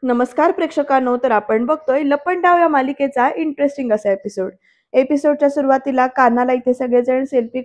नमस्कार प्रेक्षकांनो, तर आपण बघतोय लपंडाव या मालिकेचा इंटरेस्टिंग असा एपिसोड. एपिसोडच्या सुरुवातीला कान्हाला इथे सगळेजण सेल्फी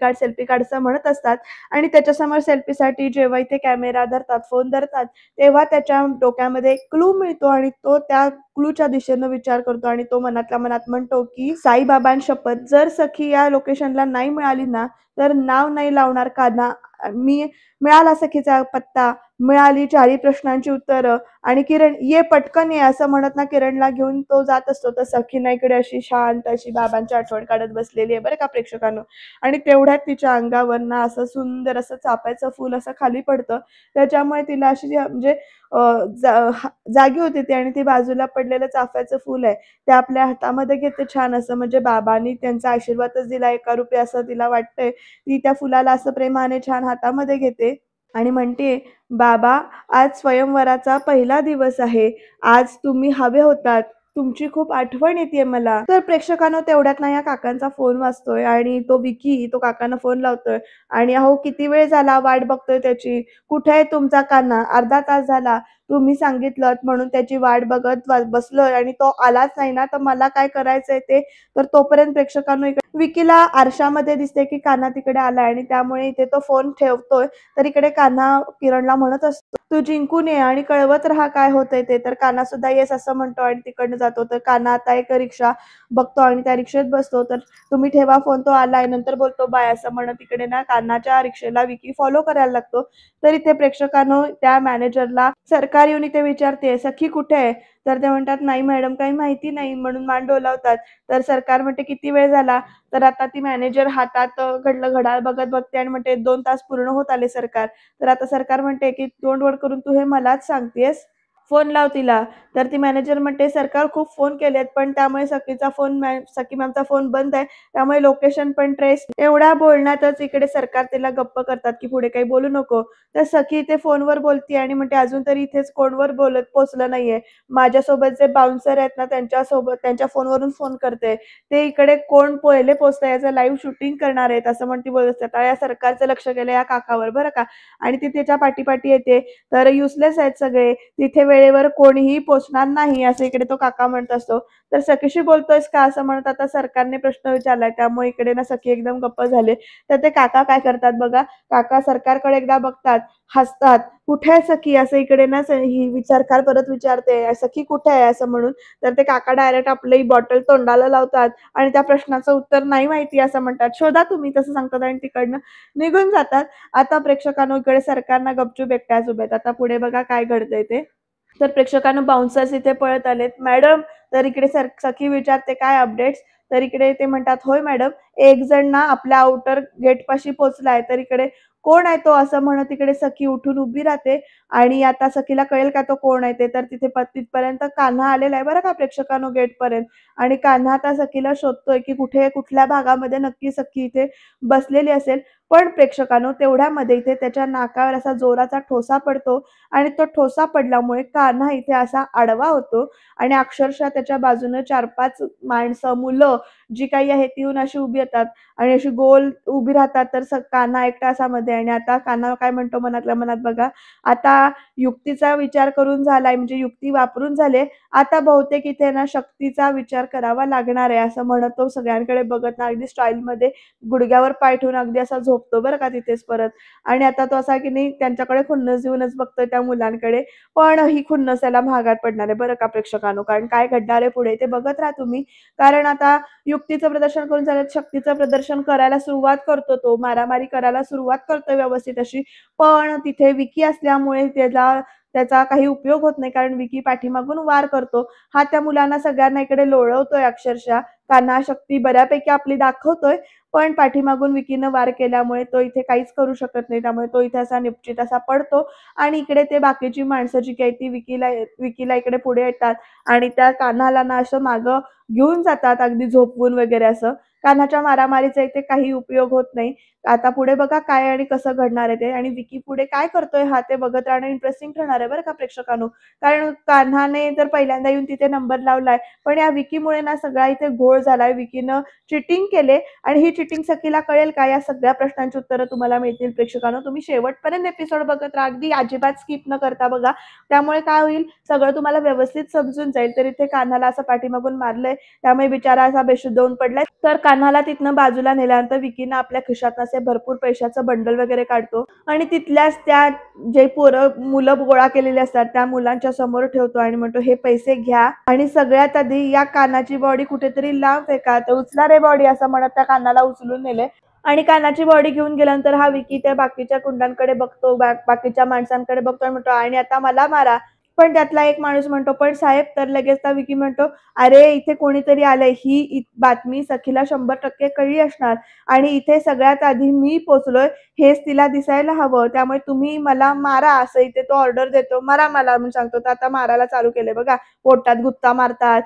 काढ असं म्हणत असतात आणि त्याच्यासमोर सेल्फीसाठी जेव्हा इथे कॅमेरा धरतात, फोन धरतात, तेव्हा त्याच्या डोक्यामध्ये एक क्लू मिळतो आणि तो त्या क्लूच्या दिशेनं विचार करतो आणि तो मनातल्या मनात म्हणतो, की साईबाबांशपथ जर सखी या लोकेशनला नाही मिळाली ना, तर नाव नाही लावणार कान्हा. मी मिळाला सखीचा पत्ता, मिळाली 4ही प्रश्नांची उत्तरं आणि किरण ये पटकन ये असं म्हणत ना किरणला घेऊन तो जात असतो. तर सखीना इकडे अशी शांत अशी बाबांची आठवण काढत बसलेली आहे बरं का प्रेक्षकांनो. आणि तेवढ्यात तिच्या अंगावर ना असं सुंदर असं चाफ्याचं फूल असं खाली पडतं. त्याच्यामुळे तिला अशी म्हणजे अ, जागी होते ती आणि ती बाजूला पडलेलं चाफ्याचं फूल आहे ते आपल्या हातामध्ये घेते छान असं, म्हणजे बाबांनी त्यांचा आशीर्वादच दिला एका रूपी असं तिला वाटतंय. ती त्या फुलाला असं प्रेमाने छान हातामध्ये घेते आणि म्हणते, बाबा, आज स्वयंवराचा पहिला दिवस आहे. आज तुम्ही हवे होतात. तुमची खूप आठवण येतेय मला. तर प्रेक्षकांनो तेवढ्यात ना या काकांचा फोन वाजतोय आणि तो विकी तो काकांना फोन लावतोय आणि अहो किती वेळ झाला वाट बघतोय त्याची. कुठे आहे तुमचा कान्हा? अर्धा तास झाला. तुम्ही सांगितलत म्हणून त्याची वाट बघत बसलोय आणि तो आलाच नाही ना, तर मला काय करायचंय ते. तर तोपर्यंत प्रेक्षकांनो इकडे विकीला आरशामध्ये दिसते की कान्हा तिकडे आलाय आणि त्यामुळे इथे तो फोन ठेवतोय. तर इकडे कान्हा किरणला म्हणत असतो, तू जिंकून ये आणि कळवत राहा काय होतंय ते. तर कान्हा सुद्धा येस असं म्हणतो आणि तिकडनं जातो. तर कान्हा आता एक रिक्षा बघतो आणि त्या रिक्षेत बसतो. तर तुम्ही ठेवा फोन, तो आलाय. नंतर बोलतो बाय असं म्हणत तिकडे ना कान्हाच्या रिक्षेला विकी फॉलो करायला लागतो. तर इथे प्रेक्षकांनो त्या मॅनेजरला सरकार येऊन इथे विचारते, सखी कुठे आहे? तर ते म्हणतात, नाही मॅडम काही माहिती नाही, म्हणून मान डोलावतात. तर सरकार म्हणते किती वेळ झाला? तर आता ती मॅनेजर हातात घडलं घड्याळ बघत बघते आणि म्हणते 2 तास पूर्ण होत आले सरकार. तर आता सरकार म्हणते, की तोंड वर करून तू हे मलाच सांगतेस? फोन लाव तिला. तर ती मॅनेजर म्हणते, सरकार खूप फोन केलेत, पण त्यामुळे सखी मॅमचा फोन बंद आहे. त्यामुळे लोकेशन पण ट्रेस. एवढ्या बोलण्यातच इकडे सरकार तिला गप्प करतात, की पुढे काही बोलू नको. तर सखी इथे फोनवर बोलतीये आणि म्हणते, अजून तरी इथेच कोणवर बोलत पोहोचलं नाहीये. माझ्यासोबत जे बाउन्सर आहेत ना, त्यांच्या फोनवरून फोन करते. ते इकडे कोण पहिले पोहोचतंय याचं लाईव्ह शूटिंग करणार आहेत, असं म्हणून ती बोलत असते. आता या सरकारचं लक्ष गेलं या काकावर बरं का. आणि ती तिच्या पाठी येते. तर युजलेस आहेत सगळे. तिथे वेळेवर कोणीही पोहोचणार नाही, असं इकडे तो काका म्हणत असतो. तर सखीशी बोलतोयस का? असं म्हणत आता सरकारने प्रश्न विचारलाय. त्यामुळे इकडे ना सखी एकदम गप्प झाले. तर ते काका काय करतात बघा, काका सरकारकडे एकदा बघतात, हसतात. कुठे आहे सखी? असं इकडे ना ही सरकार परत विचारते, सखी कुठे आहे? असं म्हणून. तर ते काका डायरेक्ट आपली बॉटल तोंडाला लावतात आणि त्या प्रश्नाचं उत्तर नाही माहिती असं म्हणतात. शोधा तुम्ही, तसं सांगतात आणि तिकडनं निघून जातात. आता प्रेक्षकांनो इकडे सरकारना गपचूप एकट्याच उभे आहेत. आता पुढे बघा काय घडतंय ते. तर प्रेक्षकांनो बाउन्सर्स इथे पळत आलेत. मॅडम, तर इकडे सखी विचारते काय अपडेट्स? तर इकडे ते म्हणतात, होय मॅडम, एक जण ना आपल्या आउटर गेटपाशी पोहोचलाय. तर इकडे कोण आहे तो? असं म्हणत इकडे सखी उठून उभी राहते आणि आता सखीला कळेल का तो कोण आहे ते. तर तिथे तिथपर्यंत कान्हा आलेला आहे बरं का प्रेक्षकांनो गेटपर्यंत. आणि कान्हा आता सखीला शोधतोय, की कुठे कुठल्या भागामध्ये नक्की सखी इथे बसलेली असेल. पण प्रेक्षकांनो तेवढ्यामध्ये इथे त्याच्या नाकावर असा जोराचा ठोसा पडतो आणि तो ठोसा पडल्यामुळे कान्हा इथे असा आडवा होतो आणि अक्षरशः त्याच्या बाजूनं 4-5 माणसं, मुलं जी काही आहेत ती येऊन अशी उभी येतात आणि अशी गोल उभी राहतात. तर कान्हा एकटा असा मध्ये आणि आता कान्हा काय म्हणतो मनातल्या मनात बघा, आता युक्तीचा विचार करून झालाय, म्हणजे युक्ती वापरून झाले. आता बहुतेक इथे ना शक्तीचा विचार करावा लागणार आहे, असं म्हणत तो सगळ्यांकडे बघत ना अगदी स्टाईलमध्ये गुडघ्यावर पाय ठेवून अगदी असा झोपतो बरं का तिथेच परत. आणि आता तो असा की नाही त्यांच्याकडे खुन्नस देऊनच बघतोय त्या मुलांकडे. पण ही खुन्नस त्याला महागात पडणार आहे बरं का प्रेक्षकांनो. कारण काय घडणार आहे पुढे ते बघत राहा तुम्ही. कारण आता युक्तीचं प्रदर्शन करून झालं, शक्तीचं प्रदर्शन करायला सुरुवात करतो तो. मारामारी करायला सुरुवात करतोय व्यवस्थित अशी. पण तिथे विकी असल्यामुळे त्याचा काही उपयोग होत नाही, कारण विकी पाठीमागून वार करतो. हा त्या मुलांना सगळ्यांना इकडे लोळवतोय अक्षरशः. कान्हा शक्ती बऱ्यापैकी आपली दाखवतोय, पण पाठीमागून विकीनं वार केल्यामुळे तो इथे काहीच करू शकत नाही. त्यामुळे तो इथे असा निपचित असा पडतो आणि इकडे ते बाकीची माणसं जी काही ती विकीला इकडे पुढे येतात आणि त्या कान्हाला ना असं मागं घेऊन जातात अगदी झोपवून वगैरे असं. कान्हाच्या मारामारीचा इथे काही उपयोग होत नाही. आता पुढे बघा काय आणि कसं घडणार आहे ते, आणि विकी पुढे काय करतोय हा ते बघत राहणं इंटरेस्टिंग ठरणार आहे बरं का प्रेक्षकांनो. कारण कान्हाने तर पहिल्यांदा येऊन तिथे नंबर लावलाय, पण या विकीमुळे ना सगळा इथे घोळ झालाय. विकीनं चिटिंग केले आणि ही चिटिंग सखीला कळेल का? या सगळ्या प्रश्नांची उत्तरं तुम्हाला मिळतील प्रेक्षकांनो. तुम्ही शेवटपर्यंत एपिसोड बघत राहा, अगदी अजिबात स्किप न करता बघा. त्यामुळे काय होईल, सगळं तुम्हाला व्यवस्थित समजून जाईल. तर इथे कान्हाला असं पाठीमागून मारलंय, त्यामुळे बिचारा असा बेशुद्ध होऊन पडलाय. तर कान्हाला तिथनं बाजूला नेल्यानंतर विकीनं आपल्या खिशात असे भरपूर पैशाचं बंडल वगैरे काढतो आणि तिथल्याच त्या जे मुलं गोळा केलेली असतात त्या मुलांच्या समोर ठेवतो आणि म्हणतो, हे पैसे घ्या आणि सगळ्यात आधी या कानाची बॉडी कुठेतरी लांब फेका. तर उचला रे बॉडी असं म्हणत त्या कानाला उचलून नेले आणि कानाची बॉडी घेऊन गेल्यानंतर हा विकी त्या बाकीच्या कुंडांकडे बघतो, बाकीच्या माणसांकडे बघतो आणि म्हणतो, आणि आता मला मारा. पण त्यातला एक माणूस म्हणतो, पण साहेब. तर लगेच त्या विकी म्हणतो, अरे इथे कोणीतरी आलंय, ही बातमी सखीला 100% कळली असणार आणि इथे सगळ्यात आधी मी पोचलोय हेच तिला दिसायला हवं, त्यामुळे तुम्ही मला मारा असं इथे तो ऑर्डर देतो. मारा मला म्हणून सांगतो. तर आता मारायला चालू केले बघा. पोटात गुत्ता मारतात,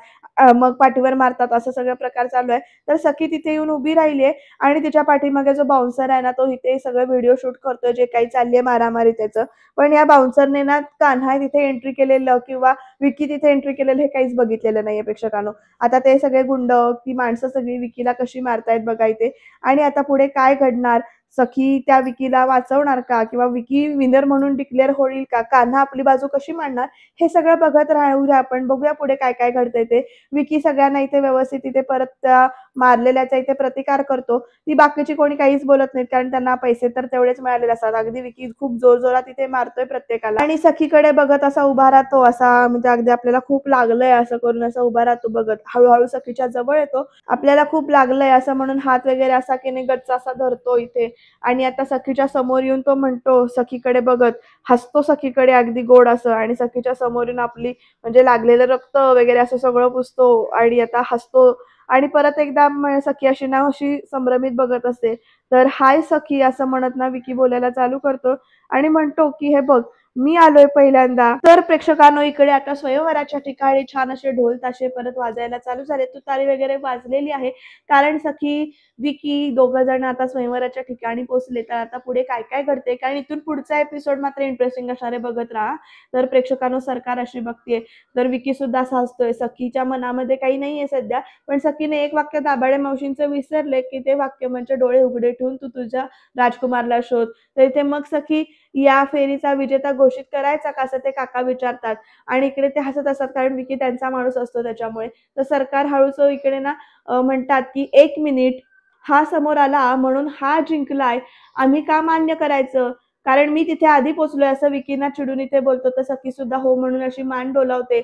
मग पाठीवर मारतात, असं सगळं प्रकार चालू आहे. तर सखी तिथे येऊन उभी राहिलीये आणि तिच्या पाठीमागे जो बाउन्सर आहे ना, तो इथे सगळं व्हिडिओ शूट करतोय जे काही चाललीये मारामारी त्याचं. पण या बाउन्सरने ना कान्हा तिथे एंट्री केलेलं किंवा विकी तिथे एंट्री केलेलं हे काहीच बघितलेलं नाहीये प्रेक्षकांनो. आता ते सगळे गुंड, ती माणसं सगळी विकीला कशी मारतायत बघा इथे. आणि आता पुढे काय घडणार? सखी त्या विकीला वाचवणार का? किंवा विकी विनर म्हणून डिक्लेअर होईल का? कान्हा आपली बाजू कशी मांडणार? हे सगळं बघत राहूया आपण. बघूया पुढे काय काय घडतंय ते. विकी सगळ्यांना इथे व्यवस्थित इथे परत त्या मारलेल्याचा इथे प्रतिकार करतो. ती बाकीची कोणी काहीच बोलत नाहीत, कारण त्यांना पैसे तर तेवढेच मिळालेले असतात. अगदी विकी खूप जोरजोरात इथे मारतोय प्रत्येकाला आणि सखीकडे बघत असा उभा राहतो, असा म्हणजे अगदी आपल्याला खूप लागलंय असं करून असा उभा राहतो बघत. हळूहळू सखीच्या जवळ येतो. आपल्याला खूप लागलंय असं म्हणून हात वगैरे असा की गच्चा असा धरतो इथे आणि आता सखीच्या समोर येऊन तो म्हणतो, सखीकडे बघत हसतो सखीकडे अगदी गोड असं, आणि सखीच्या समोर येऊन आपली म्हणजे लागलेलं रक्त वगैरे असं सगळं पुसतो आणि आता हसतो आणि परत एकदा सखी अशी ना अशी संभ्रमित बघत असते. तर हाय सखी असं म्हणत ना विकी बोलायला चालू करतो आणि म्हणतो की हे बघ, मी आलोय पहिल्यांदा. तर प्रेक्षकांनो इकडे आता स्वयंवराच्या ठिकाणी छान असे ढोल ताशे परत वाजायला चालू झाले. तुतारी वगैरे वाजलेली आहे, कारण सखी विकी दोघं जण आता स्वयंवराच्या ठिकाणी पोहोचले. तर आता पुढे काय काय घडते, कारण इथून पुढचा एपिसोड मात्र इंटरेस्टिंग असणारे, बघत राहा. तर प्रेक्षकांनो सरकार अशी बघतीये. तर विकी सुद्धा असा हसतोय. सखीच्या मनामध्ये काही नाहीये सध्या, पण सखीने एक वाक्य दाभाडे मावशींचं विसरले की ते वाक्य म्हणजे डोळे उघडे ठेवून तू तुझ्या राजकुमारला शोध. तर इथे मग सखी या फेरीचा विजेता घोषित करायचा का असं ते काका विचारतात आणि इकडे ते हसत असतात, कारण विकी त्यांचा माणूस असतो त्याच्यामुळे. तर सरकार हळूच इकडे ना म्हणतात की 1 मिनिट, हा समोर आला म्हणून हा जिंकलाय, आम्ही का मान्य करायचं, कारण मी तिथे आधी पोचलोय असं विकीना चिडून इथे बोलतो. तर सखी सुद्धा हो म्हणून अशी मान डोलावते,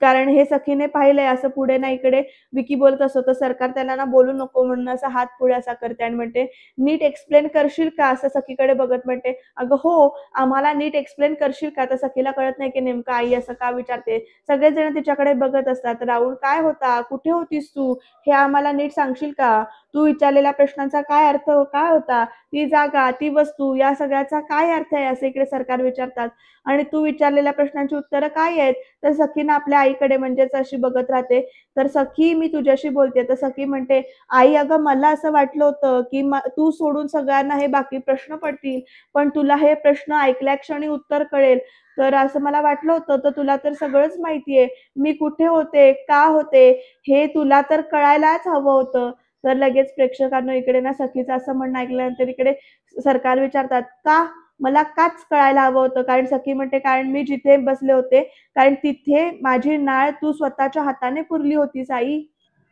कारण हे सखीने पाहिलंय असं पुढे ना इकडे विकी बोलत असतो. तर सरकार त्याला ना बोलू नको म्हणून असा हात पुढे असा करते आणि म्हणते, नीट एक्सप्लेन करशील का असं सखीकडे बघत म्हणते. अगं हो, आम्हाला नीट एक्सप्लेन करशील का. तर सखीला कळत नाही की नेमकं आई असं का विचारते. सगळेजण तिच्याकडे बघत असतात. राहुल काय होता, कुठे होतीस तू, हे आम्हाला नीट सांगशील का, तू विचारलेल्या प्रश्नांचा काय अर्थ काय होता, ती जागा, ती वस्तू, या सगळ्याचा काय अर्थ आहे असं इकडे सरकार विचारतात आणि तू विचारलेल्या प्रश्नांची उत्तरं काय आहेत. तर सखी ना आपल्या आईकडे म्हणजेच अशी बघत राहते. तर सखी मी तुझ्याशी बोलते. तर सखी म्हणते, आई अगं मला असं वाटलं होतं की तू सोडून सगळ्यांना हे बाकी प्रश्न पडतील, पण तुला हे प्रश्न ऐकल्या क्षणी उत्तर कळेल. तर असं मला वाटलं होतं. तर तुला तर सगळंच माहितीये, मी कुठे होते, का होते, हे तुला तर कळायलाच हवं होतं. तर लगेच प्रेक्षकांना इकडे ना सखीचं असं म्हणणं ऐकल्यानंतर इकडे सरकार विचारतात, का, मला काच कळायला हवं होतं. कारण सखी म्हणते, कारण मी जिथे बसले होते, कारण तिथे माझी नाळ तू स्वतःच्या हाताने पुरली होतीस आई.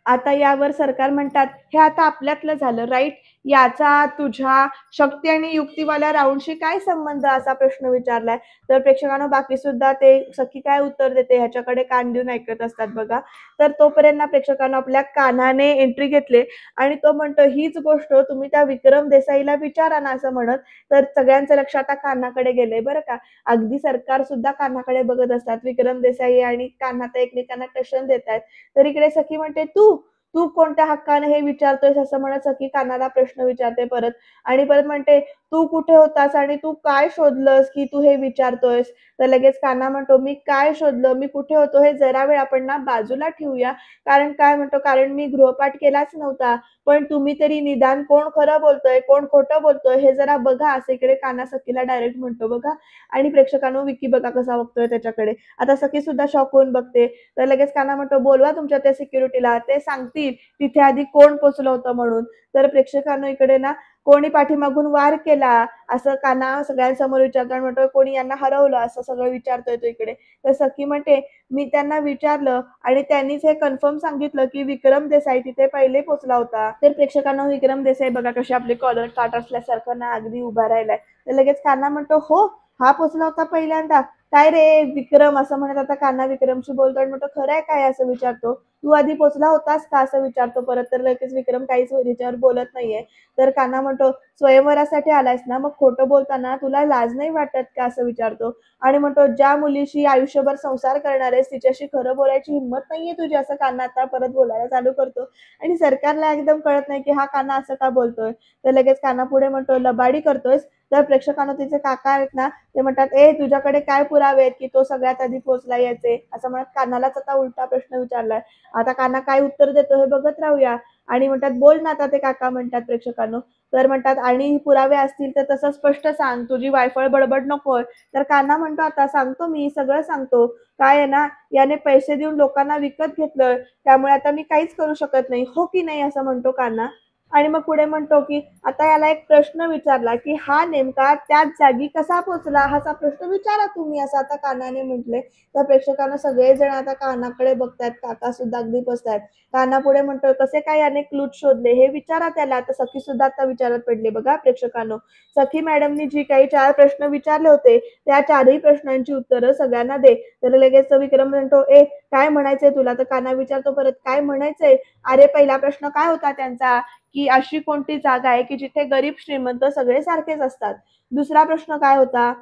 आता यावर सरकार म्हणतात, हे आता आपल्यातलं झालं राईट, याचा तुझ्या शक्ती आणि युक्तीवाल्या राऊंडशी काय संबंध असा प्रश्न विचारलाय. तर प्रेक्षकांना बाकी सुद्धा ते सखी काय उत्तर देते ह्याच्याकडे कान देऊन ऐकत असतात बघा. तर तोपर्यंत प्रेक्षकांना आपल्या कानाने एंट्री घेतले आणि तो म्हणतो, हीच गोष्ट तुम्ही त्या विक्रम देसाईला विचारा ना असं म्हणत. तर सगळ्यांचं लक्ष आता कानाकडे गेलंय बरं का. अगदी सरकार सुद्धा कानाकडे बघत असतात. विक्रम देसाई आणि कान्हा तर एकमेकांना टशन देत आहेत. तर इकडे सखी म्हणते, तू तू कोणत्या हक्काने हे विचारतोयस असं म्हणत सखी कानाला प्रश्न विचारते परत. आणि परत म्हणते, तू कुठे होतास आणि तू काय शोधलंस की तू हे विचारतोयस? तर लगेच कान्हा म्हणतो, मी काय शोधलं, मी कुठे होतो हे जरा वेळ आपण ना बाजूला ठेवूया. कारण काय म्हणतो, कारण मी गृहपाठ केलाच नव्हता. पण तुम्ही तरी निदान कोण खरं बोलतोय, कोण खोटं बोलतोय हे जरा बघा, असं इकडे कान्हा सखीला डायरेक्ट म्हणतो बघा. आणि प्रेक्षकांनो विकी बघा कसा बघतोय त्याच्याकडे. आता सखी सुद्धा शॉक होऊन बघते. तर लगेच कान्हा म्हणतो, बोलवा तुमच्या त्या सिक्युरिटीला, ते सांगतील तिथे आधी कोण पोहोचलं होतं म्हणून. तर प्रेक्षकांनो इकडे ना कोणी पाठीमागून वार केला असं कान्हा सगळ्यांसमोर विचारतो आणि म्हणतो, कोणी यांना हरवलं असं सगळं विचारतोय तो इकडे. तर सखी म्हणते, मी त्यांना विचारलं आणि त्यांनीच हे कन्फर्म सांगितलं की विक्रम देसाई तिथे पहिले पोहोचला होता. तर प्रेक्षकांना विक्रम देसाई बघा कशी आपली कॉलर काट असल्यासारखं ना अगदी उभा राहिलाय. तर लगेच कान्हा म्हणतो, हो हा पोचला होता पहिल्यांदा. काय रे विक्रम असं म्हणत आता कान्हा विक्रमशी बोलतो आणि म्हणतो, खरंय काय असं विचारतो. तू आधी पोचला होतास का असं विचारतो परत. तर लगेच विक्रम काहीच त्याच्यावर बोलत नाहीये. तर कान्हा म्हणतो, स्वयंवरासाठी आलायस ना, मग खोटं बोलताना तुला लाज नाही वाटत का असं विचारतो. आणि म्हणतो, ज्या मुलीशी आयुष्यभर संसार करणार आहेस तिच्याशी खरं बोलायची हिंमत नाहीये तुझी असं कान्हा आता परत बोलायला चालू करतो. आणि सरकारला एकदम कळत नाही की हा कान्हा असं का बोलतोय. तर लगेच कान्हा पुढे म्हणतो, लबाडी करतोयस. तर प्रेक्षकांना तिचे काका आहेत ना ते म्हणतात, ए तुझ्याकडे काय पुरावे आहेत की तो सगळ्यात आधी पोहोचला याचे असं म्हणत कान्हालाच आता उलटा प्रश्न विचारलाय. आता कान्हा काय उत्तर देतो हे बघत राहूया. आणि म्हणतात, बोल ना आता ते काका म्हणतात प्रेक्षकांनो. तर म्हणतात, आणि पुरावे असतील तर तसं स्पष्ट सांग, तुझी वायफळ बडबड नकोय. तर कान्हा म्हणतो, आता सांगतो मी सगळं सांगतो. काय आहे ना, याने पैसे देऊन लोकांना विकत घेतलंय, त्यामुळे आता मी काहीच करू शकत नाही, हो की नाही असं म्हणतो कान्हा. आणि मग पुढे म्हणतो की आता याला एक प्रश्न विचारला की हा नेमका त्याच जागी कसा पोहोचला, हाचा प्रश्न विचारा तुम्ही असं आता कान्हाने म्हटले. तर प्रेक्षकांना सगळेजण आता कान्हाकडे बघतायत, काका सुद्धा अगदी बसतायत. कान्हा पुढे म्हणतोय, कसे काय याने क्लूज शोधले हे विचारा त्याला. आता सखी सुद्धा आता विचारत पडली बघा प्रेक्षकांनो. सखी मॅडमनी जी काही 4 प्रश्न विचारले होते त्या 4ही प्रश्नांची उत्तरं सगळ्यांना दे. तर लगेच विक्रम म्हणतो, ए काय म्हणायचंय तुला. तर कान्हा विचारतो परत, काय म्हणायचंय. अरे पहिला प्रश्न काय होता त्यांचा, की अशी कोणती जागा आहे की जिथे गरीब श्रीमंत सगळे सारखेच असतात. दुसरा प्रश्न काय होता,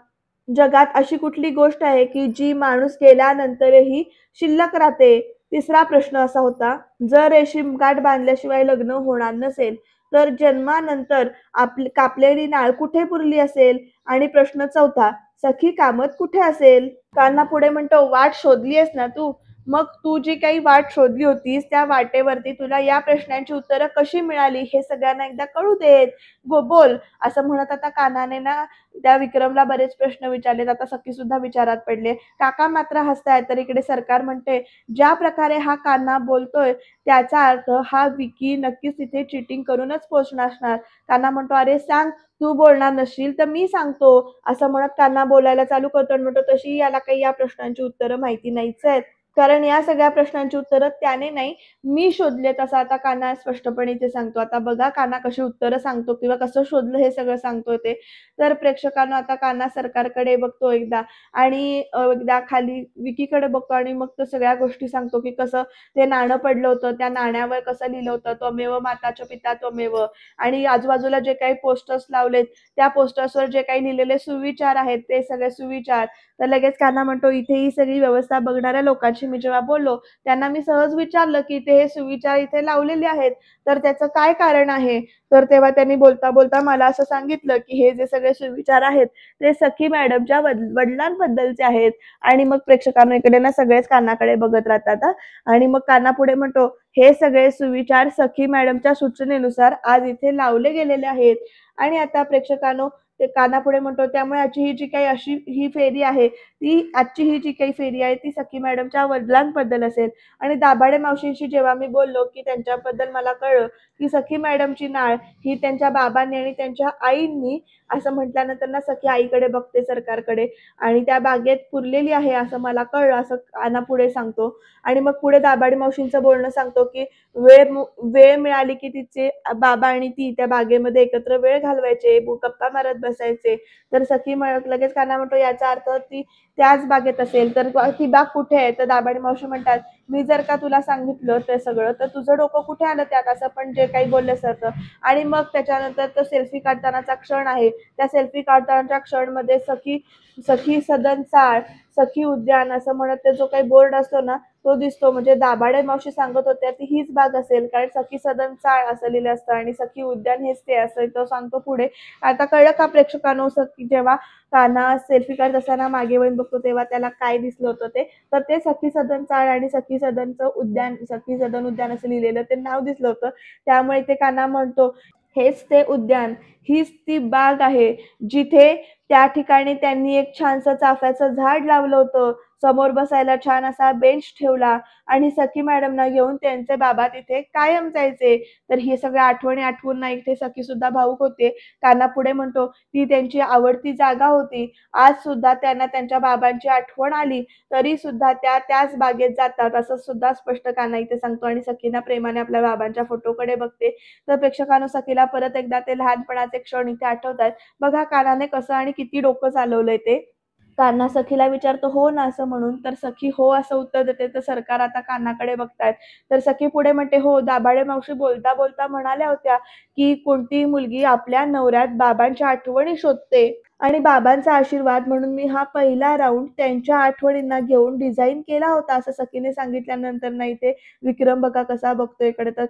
जगात अशी कुठली गोष्ट आहे की जी माणूस गेल्यानंतरही शिल्लक राहते. तिसरा प्रश्न असा होता, जर रेशीम गाठ बांधल्याशिवाय लग्न होणार नसेल तर जन्मानंतर आपली कापलेली नाळ कुठे पुरली असेल. आणि प्रश्न चौथा, सखी कामत कुठे असेल. कान्हा पुढे म्हणतो, वाट शोधलीयस ना तू. मग तू जी काही वाट शोधली होतीस त्या वाटेवरती तुला या प्रश्नांची उत्तरं कशी मिळाली हे सगळ्यांना एकदा कळू देत. बोल असं म्हणत आता कान्हाने ना त्या विक्रमला बरेच प्रश्न विचारलेत. आता सखी सुद्धा विचारात पडले. काका मात्र हसतायत. तर इकडे सरकार म्हणते, ज्या प्रकारे हा कान्हा बोलतोय त्याचा अर्थ हा विकी नक्कीच तिथे चीटिंग करूनच पोहोचणार असणार. कान्हा म्हणतो, अरे सांग, तू बोलणार नसशील तर मी सांगतो असं म्हणत कान्हा बोलायला चालू करतो आणि म्हणतो, तशी याला काही या प्रश्नांची उत्तरं माहिती नाहीच आहेत. कारण या सगळ्या प्रश्नांची उत्तरं त्याने नाही, मी शोधलेत असं आता कान्हा स्पष्टपणे इथे सांगतो. आता बघा कान्हा कशी उत्तरं सांगतो किंवा कसं शोधलं हे सगळं सांगतोय ते. तर प्रेक्षकांनो आता कान्हा सरकारकडे बघतो एकदा आणि एकदा खाली विकीकडे बघतो आणि मग तो सगळ्या गोष्टी सांगतो, की कसं ते नाणं पडलं होतं, त्या नाण्यावर कसं लिहिलं होतं, त्वमेव माताच पिता त्वमेव. आणि आजूबाजूला जे काही पोस्टर्स लावलेत त्या पोस्टर्सवर जे काही लिहिलेले सुविचार आहेत ते सगळे सुविचार. तर लगेच कान्हा म्हणतो, इथे ही सगळी व्यवस्था बघणाऱ्या लोकांशी मी जेव्हा बोललो त्यांना मी सहज विचारलं की इथे हे सुविचार इथे लावलेले आहेत तर त्याचं काय कारण आहे. तर तेव्हा त्यांनी बोलता बोलता मला असं सांगितलं की हे जे सगळे सुविचार आहेत ते सखी मॅडमच्या वडिलांबद्दलचे आहेत. आणि मग प्रेक्षकांना इकडे ना सगळेच कान्हाकडे बघत राहतात. आणि मग कान्हा पुढे म्हणतो, हे सगळे सुविचार सखी मॅडमच्या सूचनेनुसार आज इथे लावले गेलेले आहेत. आणि आता प्रेक्षकांनो ते कान्हा पुढे म्हणतो, त्यामुळे आजची ही जी काही अशी ही फेरी आहे ती आजची ही जी काही फेरी आहे ती सखी मॅडमच्या वडिलांबद्दल असेल. आणि दाभाडे मावशींशी जेव्हा मी बोललो की त्यांच्याबद्दल मला कळलं की सखी मॅडमची नाळ ही त्यांच्या बाबांनी आणि त्यांच्या आईंनी असं म्हटल्यानंतर ना सखी आईकडे बघते सरकारकडे. आणि त्या बागेत पुरलेली आहे असं मला कळलं असं कान्हा पुढे सांगतो. आणि मग पुढे दाभाडे मावशींचं बोलणं सांगतो की वेळ मिळाली की तिचे बाबा आणि ती त्या बागेमध्ये एकत्र वेळ घालवायचे, गप्पा मारत बसायचे. तर सखी लगेच कान्हा म्हणतो, याचा अर्थ ती त्याच बागेत असेल. तर ती बाग कुठे आहे. तर दाभाडे मावशी म्हणतात, मी जर का तुला सांगितलं ते सगळं तर तुझं डोकं कुठे आलं त्यात असं पण जे काही बोललं असतं. आणि मग त्याच्यानंतर तो सेल्फी काढतानाचा क्षण आहे. त्या सेल्फी काढतानाच्या क्षणमध्ये सखी सखी सदन चाळ, सखी उद्यान असं म्हणत ते जो काही बोर्ड असतो ना तो दिसतो. म्हणजे दाभाडे मावशी सांगत होत्या ती हीच बाग असेल, कारण सखी सदन चाळ असं लिहिलं असतं आणि सखी उद्यान हेच ते असं तो सांगतो पुढे. आता कळलं का प्रेक्षकांनो, सखी जेव्हा कान्हा सेल्फी काढत असताना मागे वळून बघतो तेव्हा त्याला काय दिसलं होतं ते, तर ते सखी सदन चाळ आणि सखी सदनचं उद्यान, सखी सदन उद्यान असं लिहिलेलं ते नाव दिसलं होतं. त्यामुळे ते कान्हा म्हणतो, हेच ते उद्यान, हीच ती बाग आहे, जिथे त्या ठिकाणी त्यांनी एक छानसं चाफ्याचं झाड लावलं होतं. समोर बसायला छान असा बेंच ठेवला आणि सखी मॅडमना घेऊन त्यांचे बाबा तिथे कायम जायचे. तर हे सगळ्या आठवणी आठवून ना इथे सखी सुद्धा भावुक होते. कान्हा पुढे म्हणतो, ती त्यांची आवडती जागा होती. आज सुद्धा त्यांना त्यांच्या बाबांची आठवण आली, तरी सुद्धा त्या त्याच बागेत जातात, असं सुद्धा स्पष्ट कान्हा इथे सांगतो आणि सखीना प्रेमाने आपल्या बाबांच्या फोटोकडे बघते. तर प्रेक्षकांनो, सखीला परत एकदा ते लहानपणाचे क्षण इथे आठवतात. बघा कान्हाने कसं आणि किती डोकं चालवलंय ते. कान्हा सखीला विचारतो, "हो ना?" असं म्हणून. तर सखी हो असं उत्तर देते. तर सरकार आता कान्हाकडे बघतायत. तर सखी पुढे म्हणते, "हो, दाभाडे मावशी बोलता बोलता म्हणाल्या होत्या, की कोणतीही मुलगी आपल्या नवऱ्यात बाबांच्या आठवणी शोधते आणि बाबांचा आशीर्वाद म्हणून मी हा पहिला राउंड त्यांच्या आठवणींना घेऊन डिझाइन केला होता." असं सखीने सांगितल्यानंतर ना इथे विक्रम बघा कसा बघतोय इकडे. तर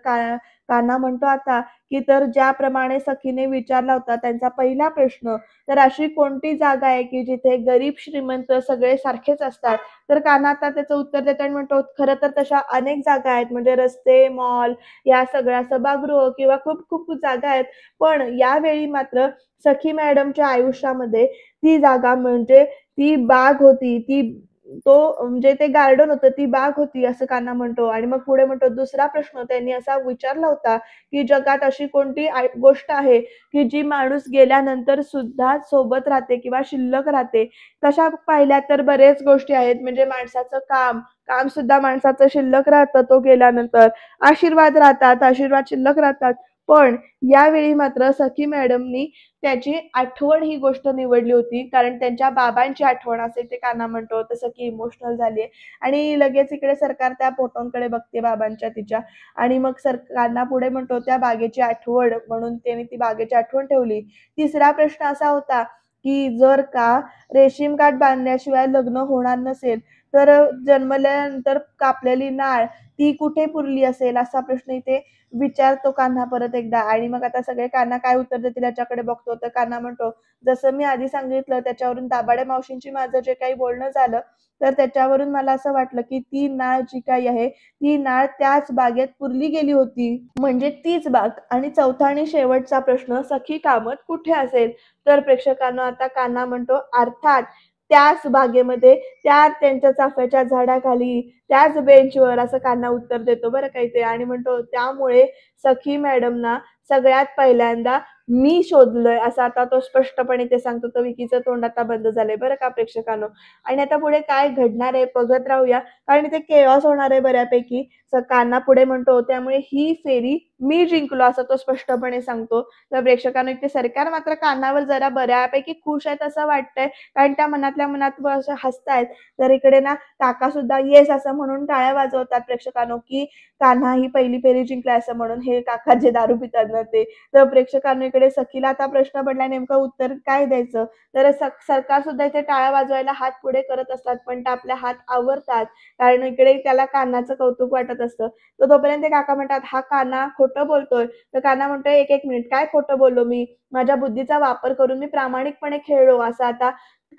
कान्हा म्हणतो आता, की तर ज्याप्रमाणे सखीने विचारला होता त्यांचा पहिला प्रश्न, तर अशी कोणती जागा आहे की जिथे गरीब श्रीमंत सगळे सारखेच असतात? तर कान्हा आता त्याचं उत्तर देताना म्हणतो, खरं तर तशा अनेक जागा आहेत, म्हणजे रस्ते, मॉल, या सगळ्या सभागृह किंवा खूप खूप जागा आहेत. पण यावेळी मात्र सखी मॅडमच्या आयुष्यामध्ये ती जागा म्हणजे ती बाग होती. म्हणजे ते गार्डन होतं, ती बाग होती असं कान्हा म्हणतो. आणि मग पुढे म्हणतो, दुसरा प्रश्न त्यांनी असा विचारला होता, की जगात अशी कोणती गोष्ट आहे की जी माणूस गेल्यानंतर सुद्धा सोबत राहते किंवा शिल्लक राहते. तशा पाहिल्या तर बरेच गोष्टी आहेत. म्हणजे माणसाचं काम, काम सुद्धा माणसाचं शिल्लक राहतं तो गेल्यानंतर. आशीर्वाद राहतात, आशीर्वाद शिल्लक राहतात. पण यावेळी मात्र सखी मॅडमनी त्याची आठवण ही गोष्ट निवडली होती. कारण त्यांच्या बाबांची आठवण असे ते कान्हा म्हणतो. तर सखी इमोशनल झाली आणि लगेच इकडे सरकार त्या फोटोंकडे बघते बाबांच्या तिच्या. आणि मग कान्हा पुढे म्हणतो, त्या बागेची आठवण म्हणून त्याने ती बागेची आठवण ठेवली. तिसरा प्रश्न असा होता, की जर का रेशीम गाठ बांधल्याशिवाय लग्न होणार नसेल, तर जन्मल्यानंतर कापलेली नाळ ती कुठे पुरली असेल? असा प्रश्न इथे विचारतो कान्हा परत एकदा. आणि मग आता सगळे कान्हा काय उत्तर देतील याच्याकडे बघतो. तर कान्हा म्हणतो, जसं मी आधी सांगितलं त्याच्यावरून दाभाडे मावशींची माझं जे काही बोलणं झालं, तर त्याच्यावरून मला असं वाटलं, की ती नाळ जी काही आहे, ती नाळ त्याच बागेत पुरली गेली होती. म्हणजे तीच बाग. आणि चौथा आणि शेवटचा प्रश्न, सखी कामत कुठे असेल? तर प्रेक्षकांनो, आता कान्हा म्हणतो, अर्थात त्याच बागेमध्ये, त्या त्यांच्या चाफ्याच्या झाडाखाली, त्याच बेंचवर, असं कान्हा उत्तर देतो बरं का इथे. आणि म्हणतो, त्यामुळे सखी मॅडमना सगळ्यात पहिल्यांदा मी शोधलंय असं आता तो स्पष्टपणे ते सांगतो. तर विकीचं तोंड आता बंद झालंय बरं का प्रेक्षकांनो. आणि आता पुढे काय घडणार आहे बघत राहूया, कारण इथे केऑस होणार आहे बऱ्यापैकी. कान्हा पुढे म्हणतो, त्यामुळे ही फेरी मी जिंकलो असं तो स्पष्टपणे सांगतो. तर प्रेक्षकांनो, इथे सरकार मात्र कान्हावर जरा बऱ्यापैकी खुश आहेत असं वाटतंय, कारण त्या मनातल्या मनात असं हसतायत. तर इकडे ना काका सुद्धा येस असं म्हणून टाळ्या वाजवतात प्रेक्षकांनो, की कान्हा ही पहिली फेरी जिंकला असं म्हणून, हे काका जे दारू पितात ना ते. तर प्रेक्षकांनो, इकडे सखीला आता प्रश्न पडला, नेमकं उत्तर काय द्यायचं? तर सरकार सुद्धा इथे टाळ्या वाजवायला हात पुढे करत असतात, पण ते आपले हात आवरतात, कारण इकडे त्याला कान्हाचं कौतुक वाटत असतं. तर तोपर्यंत ते काका म्हणतात, हा कान्हा खोटं बोलतोय. तर कान्हा म्हणतोय, एक एक मिनिट, काय खोटं बोललो मी? माझ्या बुद्धीचा वापर करून मी प्रामाणिकपणे खेळलो असं आता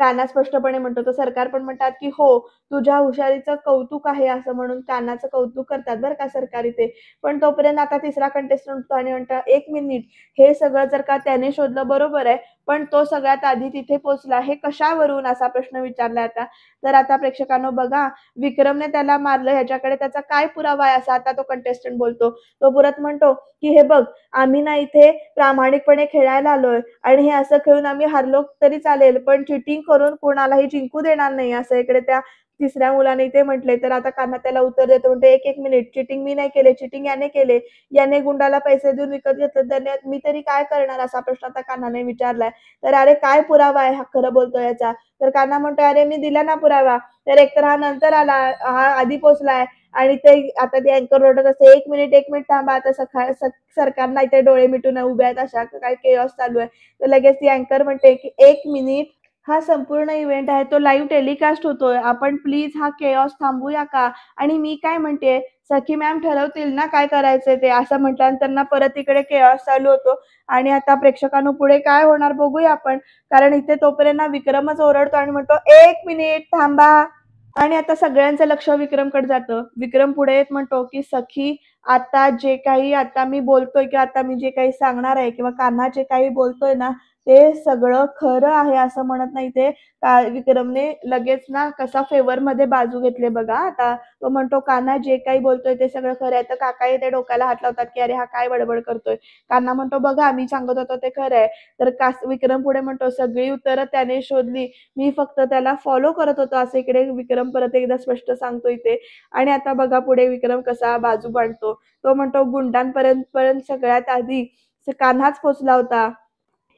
कान्हा स्पष्टपणे म्हणतो. तर सरकार पण म्हणतात, की हो, तुझ्या हुशारीचं कौतुक आहे असं म्हणून कान्हाचं कौतुक करतात बरं का सरकार इथे. पण तोपर्यंत आता तिसरा कंटेस्टंट उठतो आणि म्हणतो, एक मिनिट, हे सगळं जर का त्याने शोधलं बरोबर आहे, पण तो सगळ्यात आधी तिथे पोहोचला हे कशावरून? असा प्रश्न विचारलाय आता. तर आता प्रेक्षकांनो बघा, विक्रमने त्याला मारलं ह्याच्याकडे त्याचा काय पुरावा आहे? असा आता तो कंटेस्टंट बोलतो. तो परत म्हणतो, की हे बघ, आम्ही ना इथे प्रामाणिकपणे खेळायला आलोय आणि हे असं खेळून आम्ही हारलो तरी चालेल, पण चीटिंग करून कोणालाही जिंकू देणार नाही, असं इकडे त्या तिसऱ्या मुलाने इथे म्हटलंय. तर आता कान्हा त्याला उत्तर देतो, म्हणतो, एक एक मिनिट, चीटिंग मी नाही केले, चीटिंग याने केले. याने गुंडाला पैसे देऊन विकत घेतलं, त्याने मी तरी काय करणार? असा प्रश्न आता कान्हाने विचारलाय. तर अरे काय पुरावा आहे हा खरं बोलतोय याचा? तर कान्हा म्हणतोय, अरे मी दिला ना पुरावा. तर एकतर हा नंतर आला, हा आधी पोहोचलाय. आणि ते आता ते अँकर ओरडत असते, एक मिनिट, एक मिनिट थांबा, आता सरकारला इथे डोळे मिटून उभे आहेत, अशा काय केऑस चालू आहे. तर लगेच ती अँकर म्हणते, की एक मिनिट, हा संपूर्ण इव्हेंट आहे तो लाईव्ह टेलिकास्ट होतोय. आपण प्लीज हा केऑस थांबवूया का? आणि मी काय म्हणतेय, सखी मॅम ठरवतील ना काय करायचंय ते, असं म्हटल्यानंतर ना परत इकडे केऑस चालू होतो. आणि आता प्रेक्षकांनो पुढे काय होणार बघूया आपण. कारण इथे तोपर्यंत ना विक्रमच ओरडतो आणि म्हणतो, "1 मिनिट थांबा." आणि आता सगळ्यांचं लक्ष विक्रमकडे जातं. विक्रम पुढे येत म्हणतो, की "सखी, आता जे काही आता मी बोलतोय किंवा आता मी जे काही सांगणार आहे किंवा कान्हा जे काही बोलतोय ना, ते सगळं खरं आहे." असं म्हणत नाही ते विक्रमने लगेच ना कसा फेवरमध्ये बाजू घेतली बघा आता. तो म्हणतो, "कान्हा जे काही बोलतोय ते सगळं खरं आहे." तर काकाही ते डोक्याला हात लावतात, की "अरे हा काय बडबड करतोय?" कान्हा म्हणतो, "बघा मी सांगत होतो ते खरं आहे." तर विक्रम पुढे म्हणतो, "सगळी उत्तरं त्याने शोधली. मी फक्त त्याला फॉलो करत होतो." असं इकडे विक्रम परत एकदा स्पष्ट सांगतो इथे. आणि आता बघा पुढे विक्रम कसा बाजू मांडतो. तो म्हणतो, "गुंडांपर्यंत पर्यंत सगळ्यात आधी कान्हाच पोहोचला होता."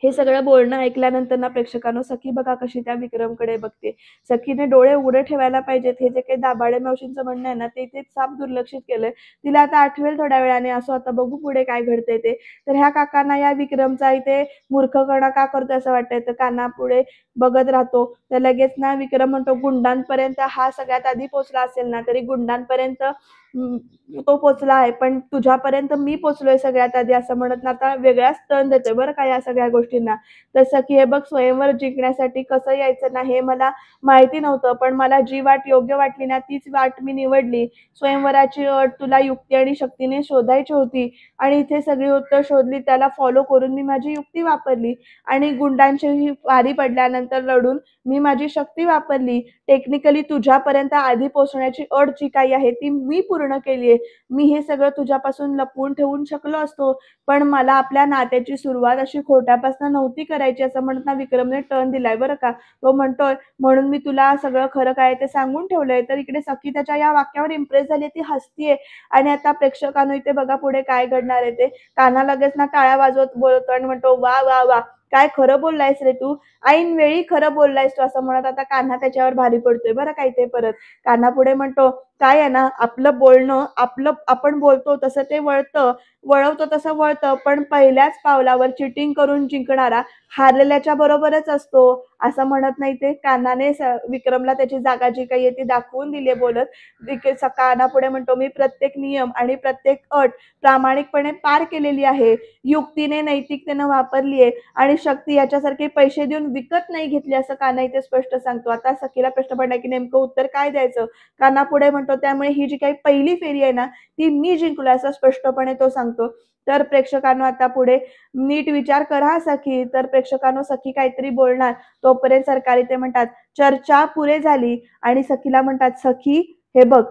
हे सगळं बोलणं ऐकल्यानंतर ना प्रेक्षकांनो सखी बघा कशी त्या विक्रमकडे बघते. सखीने डोळे उघडे ठेवायला पाहिजेत. हे जे काही दाभाडे मावशींचं म्हणणं आहे ना, ते इथे साफ दुर्लक्षित केलंय. तिला आता आठवेल थोड्या वेळाने, असो आता बघू पुढे काय घडतंय ते. तर ह्या काकांना या विक्रमचा इथे मूर्खपणा का करतोय असं वाटतंय. तर कान्हा पुढे बघत राहतो. तर लगेच ना विक्रम म्हणतो, "गुंडांपर्यंत हा सगळ्यात आधी पोहोचला असेल ना, तरी गुंडांपर्यंत तो पोहोचला आहे, पण तुझ्यापर्यंत मी पोहोचलोय सगळ्यात आधी." असं म्हणत ना आता वेगळाच टर्न देतोय बरं का या सगळ्या गोष्टींना. तर सखी हे बघ, स्वयंवर जिंकण्यासाठी कसं यायचं ना हे मला माहिती नव्हतं, पण मला जी वाट योग्य वाटली ना तीच वाट मी निवडली. स्वयंवराची अट तुला युक्ती आणि शक्तीने शोधायची होती आणि इथे सगळी उत्तर शोधली. त्याला फॉलो करून मी माझी युक्ती वापरली आणि गुंडांची ही वारी पडल्यानंतर लढून मी माझी शक्ती वापरली. टेक्निकली तुझ्यापर्यंत आधी पोहोचण्याची अट जी काही आहे ती मी पूर्ण केली आहे. मी हे सगळं तुझ्यापासून लपवून ठेवू शकलो असतो, पण मला आपल्या नात्याची सुरुवात अशी खोट्यापासून नव्हती करायची. असं म्हणत विक्रमने टर्न दिलाय बरं का. तो म्हणतोय, "म्हणून मी तुला सगळं खरं काय ते सांगून ठेवलंय." तर इकडे सखी त्याच्या या वाक्यावर इम्प्रेस झाली, ती हसतीये. आणि आता प्रेक्षकांनो इथे बघा पुढे काय घडणार आहे ते. कान्हा लगेच ना टाळ्या वाजवत बोलतो आणि म्हणतो, "वाह! वाह! वाह! काय खरं बोललायस रे तू. ऐनवेळी खरं बोललायस तू." असं म्हणत आता कान्हा त्याच्यावर भारी पडतोय बरं का इथे परत. कान्हा पुढे म्हणतो, "काय आहे ना, आपलं बोलणं, आपण बोलतो तसं ते वळवतो तसं वळतं, पण पहिल्याच पावलावर चीटिंग करून जिंकणारा हारलेल्याच्या बरोबरच असतो." असं म्हणत नाही ते कान्हाने विक्रमला त्याची जागा जी काही आहे ती दाखवून दिली आहे बोलत. कान्हा पुढे म्हणतो, "मी प्रत्येक नियम आणि प्रत्येक अट प्रामाणिकपणे पार केलेली आहे. युक्तीने, नैतिकतेनं वापरली आहे आणि शक्ती याच्यासारखे पैसे देऊन विकत नाही घेतली." असं कान्हा इथे स्पष्ट सांगतो. आता सखीला प्रश्न पडला, की नेमकं उत्तर काय द्यायचं? कान्हा पुढे म्हणतो, "त्यामुळे ही जी काही पहिली फेरी आहे ना, ती मी जिंकलोय." असं स्पष्टपणे तो सांगतो. तर प्रेक्षकांनो आता पुढे नीट विचार करा हां सखी. तर प्रेक्षकांनो सखी काहीतरी बोलणार, तोपर्यंत सरकारी ते म्हणतात, "चर्चा पुरे झाली." आणि सखीला म्हणतात, "सखी, हे बघ,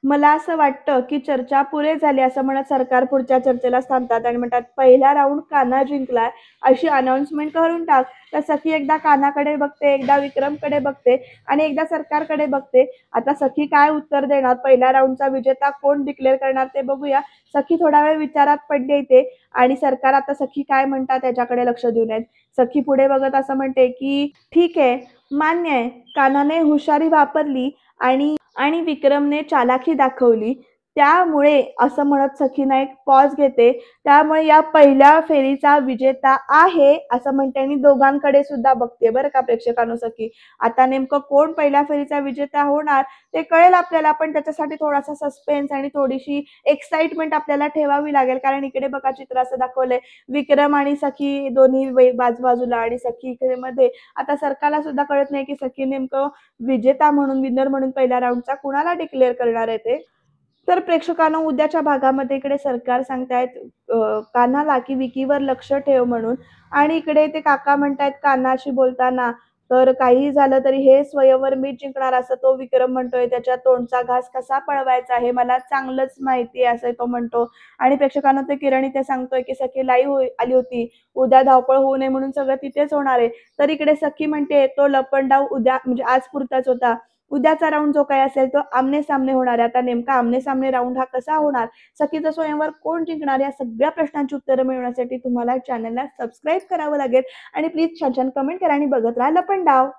मला असं वाटतं, की चर्चा पुरे झाली." असं म्हणत सरकार पुढच्या चर्चेला थांबतात आणि म्हणतात, "पहिला राउंड कान्हा जिंकलाय, अशी अनाउन्समेंट करून टाक." तर सखी एकदा कान्हाकडे बघते, एकदा विक्रमकडे बघते आणि एकदा सरकारकडे बघते. आता सखी काय उत्तर देणार, पहिल्या राउंडचा विजेता कोण डिक्लेअर करणार ते बघूया. सखी थोडा वेळ विचारात पडली इथे आणि सरकार आता सखी काय म्हणतात त्याच्याकडे लक्ष देऊन आहेत. सखी पुढे बघत असं म्हणते, की "ठीक आहे, मान्य आहे. कान्हाने हुशारी वापरली आणि आणि विक्रमने चालाखी दाखवली. त्यामुळे," असं म्हणत सखी ना एक पॉज घेते, "त्यामुळे या पहिल्या फेरीचा विजेता आहे." असं म्हणते आणि दोघांकडे सुद्धा बघते बरं का प्रेक्षकांनो सखी. आता नेमकं कोण पहिल्या फेरीचा विजेता होणार ते कळेल आपल्याला, पण त्याच्यासाठी थोडासा सस्पेन्स आणि थोडीशी एक्साइटमेंट आपल्याला ठेवावी लागेल. कारण इकडे बघा चित्र असं दाखवलंय, विक्रम आणि सखी दोन्ही बाजूला आणि सखी इकडे मध्ये. आता सरकारला सुद्धा कळत नाही, की सखी नेमकं विजेता म्हणून, विनर म्हणून पहिल्या राउंडचा कुणाला डिक्लेअर करणार आहे ते. तर प्रेक्षकांनो उद्याच्या भागामध्ये इकडे सरकार सांगतायत कान्हाला, की विकीवर लक्ष ठेव म्हणून. आणि इकडे ते काका म्हणतायत कान्हाशी बोलताना, तर "काहीही झालं तरी हे स्वयंवर मीच जिंकणार." असं तो विक्रम म्हणतोय. "त्याच्या तोंडचा घास कसा पळवायचा हे मला चांगलंच माहिती आहे." असं तो म्हणतो. आणि प्रेक्षकांनो ते किरण इथे सांगतोय, की सखी लाईव्ह आली होती. उद्या धावपळ होऊ नये म्हणून सगळं तिथेच होणार आहे. तर इकडे सखी म्हणते, "तो लपंडाव उद्या म्हणजे आज पुरताच होता. उद्याचा राउंड जो काही असेल तो आमने-सामने होणार आहे." आता नेमका आमने-सामने राउंड हा कसा होणार? सखीचं स्वयंवर कोण जिंकणार? या सगळ्या प्रश्नांची उत्तरं मिळवण्यासाठी तुम्हाला चॅनलला सबस्क्राईब करावं लागेल आणि प्लीज छान-छान कमेंट करा आणि बघत राहा लपंडाव.